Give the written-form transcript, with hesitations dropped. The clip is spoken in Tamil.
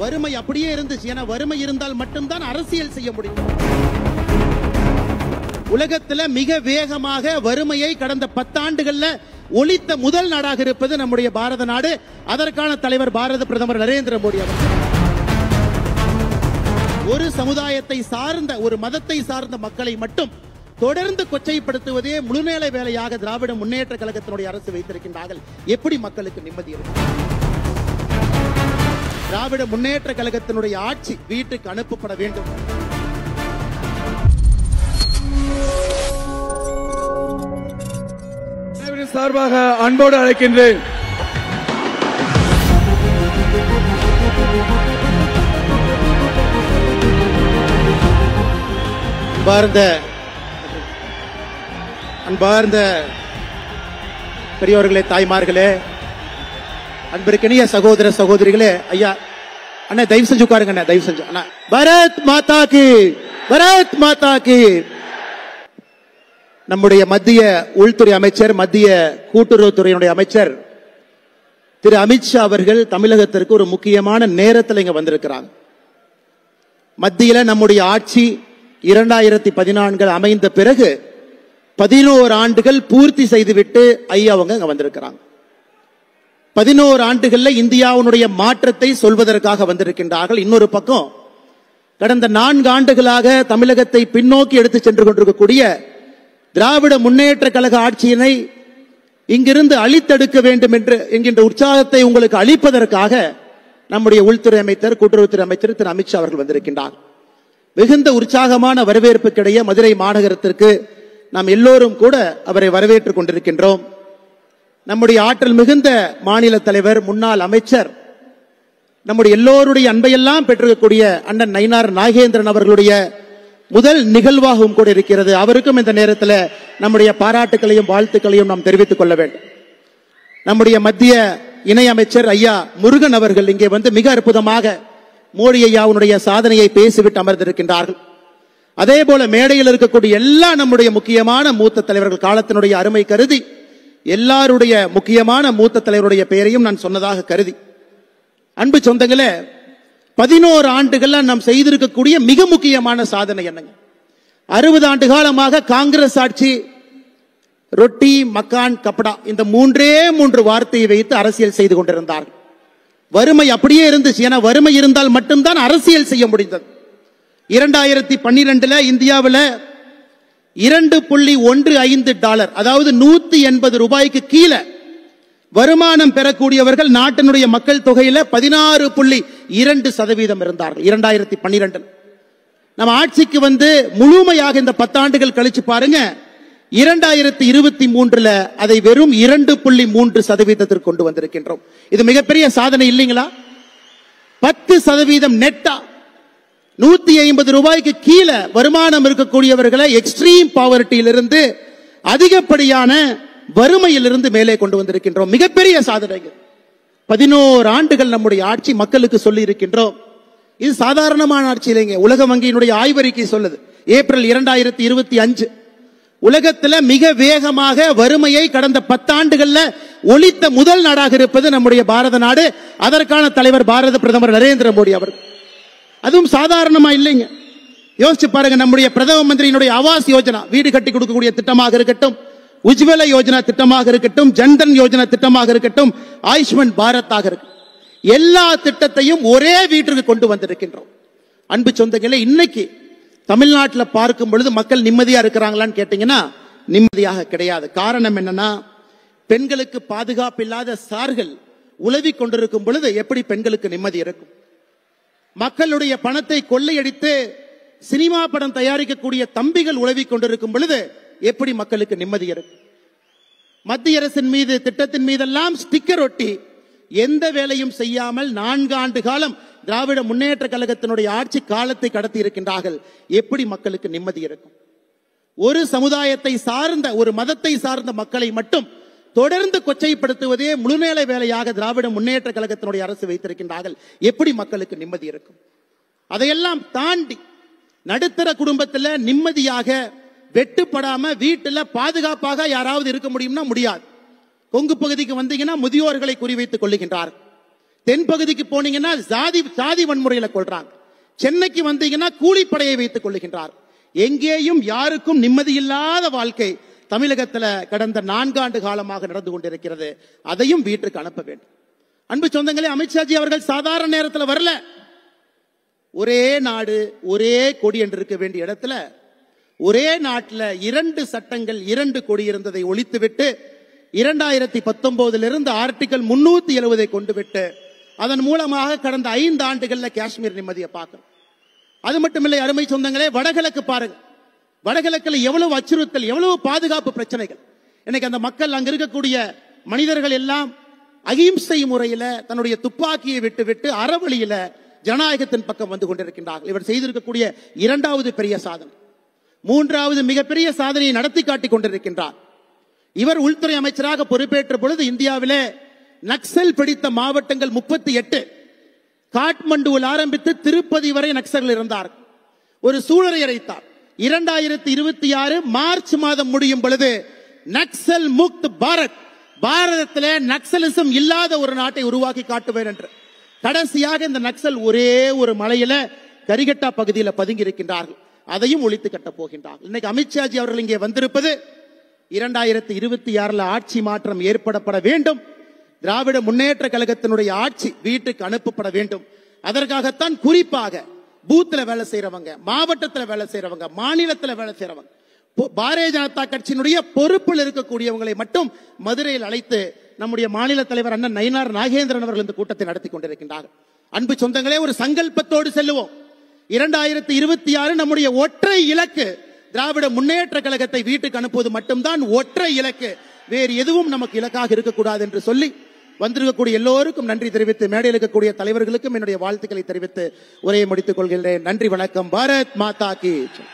வறுமை அப்படியே இருந்துச்சு. ஏன்னா வறுமை இருந்தால் மட்டும்தான் அரசியல் செய்ய முடியும். உலகத்துல மிக வேகமாக வறுமையை கடந்த 10 ஆண்டுகள்ல ஒழித்த முதல் நாடாக இருப்பது நம்முடைய பாரத நாடு. அதற்கான தலைவர் பாரத பிரதமர் நரேந்திர மோடி அவர்கள். ஒரு சமுதாயத்தை சார்ந்த, ஒரு மதத்தை சார்ந்த மக்களை மட்டும் தொடர்ந்து கொச்சைப்படுத்துவதே முழுநேர வேலையாக திராவிட முன்னேற்ற கழகத்தினுடைய அரசு வைத்திருக்கின்றார்கள். எப்படி மக்களுக்கு நிம்மதி இருக்கும்? திராவிட முன்னேற்ற கழகத்தினுடைய ஆட்சி வீட்டுக்கு அனுப்பப்பட வேண்டும். சார்பாக அன்போடு அழைக்கின்றேன். அன்பார்ந்த பெரியவர்களே, தாய்மார்களே, அன்பிற்கினிய சகோதர சகோதரிகளே, ஐயா அண்ணா தயவு செஞ்சு உட்காருங்க. அண்ணா தயவு செஞ்சு. அண்ணா பாரத் மாதா கி, பாரத் மாதா கி. நம்முடைய மத்திய உள்துறை அமைச்சர், மத்திய கூட்டுறவுத்துறையினுடைய அமைச்சர் திரு அமித்ஷா அவர்கள் தமிழகத்திற்கு ஒரு முக்கியமான நேரத்தில் இங்க வந்திருக்கிறாங்க. மத்தியில நம்முடைய ஆட்சி 2014 அமைந்த பிறகு 11 ஆண்டுகள் பூர்த்தி செய்துவிட்டு ஐயா அவங்க அங்க வந்திருக்கிறாங்க. 11 ஆண்டுகள்ல இந்தியாவுடைய மாற்றத்தை சொல்வதற்காக வந்திருக்கின்றார்கள். இன்னொரு பக்கம் கடந்த 4 ஆண்டுகளாக தமிழகத்தை பின்னோக்கி எடுத்து சென்று கொண்டிருக்கக்கூடிய திராவிட முன்னேற்ற கழக ஆட்சியினை இங்கிருந்து அழித்தெடுக்க வேண்டும் என்கின்ற உற்சாகத்தை உங்களுக்கு அளிப்பதற்காக நம்முடைய உள்துறை அமைச்சர், கூட்டுறவுத்துறை அமைச்சர் திரு அமித்ஷா அவர்கள் வந்திருக்கின்றார். மிகுந்த உற்சாகமான வரவேற்புக்கிடையே மதுரை மாநகரத்திற்கு நாம் எல்லோரும் கூட அவரை வரவேற்றுக் கொண்டிருக்கின்றோம். நம்முடைய ஆற்றல் மிகுந்த மாநில தலைவர், முன்னாள் அமைச்சர், நம்முடைய எல்லோருடைய அன்பையெல்லாம் பெற்றிருக்கக்கூடிய அண்ணன் நயினார் நாகேந்திரன் அவர்களுடைய முதல் நிகழ்வாகவும் கூட இருக்கிறது. அவருக்கும் இந்த நேரத்தில் நம்முடைய பாராட்டுகளையும் வாழ்த்துக்களையும் நாம் தெரிவித்துக் கொள்ள வேண்டும். நம்முடைய மத்திய இணை அமைச்சர் ஐயா முருகன் அவர்கள் இங்கே வந்து மிக அற்புதமாக மோடி ஐயாவுடைய சாதனையை பேசிவிட்டு அமர்ந்திருக்கின்றார்கள். அதே போல மேடையில் இருக்கக்கூடிய எல்லா நம்முடைய முக்கியமான மூத்த தலைவர்கள், காலத்தினுடைய அருமை கருதி எல்லாருடைய முக்கியமான மூத்த தலைவருடைய பெயரையும் நான் சொன்னதாக கருதி, அன்பு சொந்தங்களே, 11 ஆண்டுகள் நாம் செய்திருக்கக்கூடிய மிக முக்கியமான சாதனை என்னங்க? 60 ஆண்டு காலமாக காங்கிரஸ் ஆட்சி ரொட்டி, மக்கான், கப்படா இந்த 3 வார்த்தையை வைத்து அரசியல் செய்து கொண்டிருந்தார்கள். வறுமை அப்படியே இருந்துச்சு. ஏன்னா வறுமை இருந்தால் மட்டும்தான் அரசியல் செய்ய முடிந்தது. 2012 இந்தியாவில் $2.15 அதாவது 180 ரூபாய்க்கு கீழே வருமானம் பெறக்கூடியவர்கள் நாட்டினுடைய மக்கள் தொகையில 16.2% இருந்தார்கள். 2012 நம்ம ஆட்சிக்கு வந்து முழுமையாக இந்த 10 ஆண்டுகள் கழிச்சு பாருங்க, 2023 அதை வெறும் 2.3% கொண்டு வந்திருக்கின்றோம். இது மிகப்பெரிய சாதனை இல்லைங்களா? 10% நெட்டா 150 ரூபாய்க்கு கீழே வருமானம் இருக்கக்கூடியவர்களை எக்ஸ்ட்ரீம் பாவர்ட்டியிலிருந்து, அதிகப்படியான வறுமையிலிருந்து மேலே கொண்டு வந்திருக்கின்றோம். மிகப்பெரிய சாதனைகள். 11 ஆண்டுகள் நம்முடைய ஆட்சி மக்களுக்கு சொல்லி இருக்கின்றோம். இது சாதாரணமான ஆட்சி இல்லைங்க. உலக வங்கியினுடைய ஆய்வறிக்கை சொல்லுது, ஏப்ரல் 2025 உலகத்துல மிக வேகமாக வறுமையை கடந்த 10 ஆண்டுகள்ல ஒழித்த முதல் நாடாக இருப்பது நம்முடைய பாரத நாடு. அதற்கான தலைவர் பாரத பிரதமர் நரேந்திர மோடி அவர்கள். அதுவும் சாதாரணமா இல்லைங்க. யோசிச்சு பாருங்க, நம்முடைய பிரதம மந்திரியினுடைய ஆவாஸ் யோஜனா, வீடு கட்டி கொடுக்கக்கூடிய திட்டமாக இருக்கட்டும், உஜ்வல யோஜனா திட்டமாக இருக்கட்டும், ஜன்தன் யோஜனா திட்டமாக இருக்கட்டும், ஆயுஷ்மான் பாரத்தாக இருக்கட்டும், எல்லா திட்டத்தையும் ஒரே வீட்டிற்கு கொண்டு வந்திருக்கின்றோம். அன்பு சொந்தங்களே, இன்னைக்கு தமிழ்நாட்டில் பார்க்கும் பொழுது மக்கள் நிம்மதியா இருக்கிறாங்களான்னு கேட்டீங்கன்னா நிம்மதியாக கிடையாது. காரணம் என்னன்னா, பெண்களுக்கு பாதுகாப்பு இல்லாத சார்கள் உலவி கொண்டிருக்கும் பொழுது எப்படி பெண்களுக்கு நிம்மதி இருக்கும்? மக்களுடைய பணத்தை கொள்ளையடித்து சினிமா படம் தயாரிக்கக்கூடிய தம்பிகள் உலவி கொண்டிருக்கும் பொழுது எப்படி மக்களுக்கு நிம்மதி இருக்கும்? மத்திய அரசின் மீது, திட்டத்தின் மீதெல்லாம் ஸ்டிக்கர் ஒட்டி எந்த வேலையும் செய்யாமல் 4 ஆண்டு காலம் திராவிட முன்னேற்ற கழகத்தினுடைய ஆட்சி காலத்தை கடத்தி இருக்கின்றார்கள். எப்படி மக்களுக்கு நிம்மதி இருக்கும்? ஒரு சமுதாயத்தை சார்ந்த, ஒரு மதத்தை சார்ந்த மக்களை மட்டும் தொடர்ந்து கொச்சைப்படுத்துவதே முழுநேர வேலையாக திராவிட முன்னேற்ற கழகத்தினுடைய அரசு வைத்திருக்கின்றார்கள். எப்படி மக்களுக்கு நிம்மதி இருக்கும்? அதையெல்லாம் தாண்டி நடுத்தர குடும்பத்தில் நிம்மதியாக வெட்டுப்படாம வீட்டுல பாதுகாப்பாக யாராவது இருக்க முடியும்னா முடியாது. கொங்கு பகுதிக்கு வந்தீங்கன்னா முதியோர்களை குறிவைத்துக் கொள்ளுகின்றார். தென்பகுதிக்கு போனீங்கன்னா சாதி வன்முறையில கொள்றாங்க. சென்னைக்கு வந்தீங்கன்னா கூலிப்படையை வைத்துக் கொள்ளுகின்றார். எங்கேயும் யாருக்கும் நிம்மதியில்லாத வாழ்க்கை தமிழகத்துல கடந்த 4 ஆண்டு காலமாக நடந்து கொண்டிருக்கிறது. அதையும் வீட்டுக்கு அனுப்ப வேண்டும். அன்பு சொந்தங்களே, அமித்ஷாஜி அவர்கள் சாதாரண நேரத்தில் வரல. ஒரே நாடு ஒரே கொடி என்று இருக்க வேண்டிய இடத்துல ஒரே நாட்டில் 2 சட்டங்கள் 2 கொடி இருந்ததை ஒழித்துவிட்டு 2019 ஆர்டிகல் 370 கொண்டு விட்டு அதன் மூலமாக கடந்த 5 ஆண்டுகள்ல காஷ்மீர் நிம்மதியை பார்க்கணும். அது மட்டுமில்லை அருமை சொந்தங்களே, வடகிழக்கு பாருங்க. வடகிழக்கில் எவ்வளவு அச்சுறுத்தல், எவ்வளவு பாதுகாப்பு பிரச்சனைகள். இன்னைக்கு அந்த மக்கள், அங்க இருக்கக்கூடிய மனிதர்கள் எல்லாம் அகிம்சை முறையில தன்னுடைய துப்பாக்கியை விட்டு அறவழியில ஜனநாயகத்தின் பக்கம் வந்து கொண்டிருக்கின்றார்கள். இவர் செய்திருக்கக்கூடிய 2வது பெரிய சாதனை. 3வது மிகப்பெரிய சாதனையை நடத்தி காட்டிக் கொண்டிருக்கின்றார். இவர் உள்துறை அமைச்சராக பொறுப்பேற்ற பொழுது இந்தியாவிலே நக்சல் பிடித்த மாவட்டங்கள் 38, காட்மண்டுவில் ஆரம்பித்து திருப்பதி வரை நக்சல்கள் இருந்தார். ஒரு சூழலை அறைத்தார். 2026 மார்ச் மாதம் முடியும் பொழுது நக்சல் முக்த் பாரத், பாரதத்திலே நக்சலிசம் இல்லாத ஒரு நாட்டை உருவாக்கி காட்டுவேன் என்று. கடைசியாக இந்த நக்சல் ஒரே ஒரு மலையில கரிகட்டா பகுதியில் பதுங்கி இருக்கின்றார்கள். அதையும் ஒழித்து கட்ட போகின்றார்கள். இன்னைக்கு அமித்ஷாஜி அவர்கள் இங்கே வந்திருப்பது 2026 ஆட்சி மாற்றம் ஏற்படப்பட வேண்டும். திராவிட முன்னேற்ற கழகத்தினுடைய ஆட்சி வீட்டுக்கு அனுப்பப்பட வேண்டும். அதற்காகத்தான் குறிப்பாக பூத்துல வேலை செய்யறவங்க, மாவட்டத்தில் வேலை செய்யறவங்க, மாநிலத்தில் வேலை செய்யறவங்க, பாரதிய ஜனதா கட்சியினுடைய பொறுப்பில் இருக்கக்கூடியவங்களை மட்டும் மதுரையில் அழைத்து நம்முடைய மாநில தலைவர் அண்ணன் நயினார் நாகேந்திரன் அவர்கள் இந்த கூட்டத்தை நடத்தி கொண்டிருக்கின்றார்கள். அன்பு சொந்தங்களே, ஒரு சங்கல்பத்தோடு செல்லுவோம். 2026 நம்முடைய ஒற்றை இலக்கு திராவிட முன்னேற்ற கழகத்தை வீட்டுக்கு அனுப்புவது மட்டும்தான் ஒற்றை இலக்கு. வேறு எதுவும் நமக்கு இலக்காக இருக்கக்கூடாது என்று சொல்லி வந்திருக்கக்கூடிய எல்லோருக்கும் நன்றி தெரிவித்து, மேடையில் இருக்கக்கூடிய தலைவர்களுக்கும் என்னுடைய வாழ்த்துக்களை தெரிவித்து உரையை முடித்துக் கொள்கின்றேன். நன்றி, வணக்கம். பாரத் மாதா கி ஜெய்.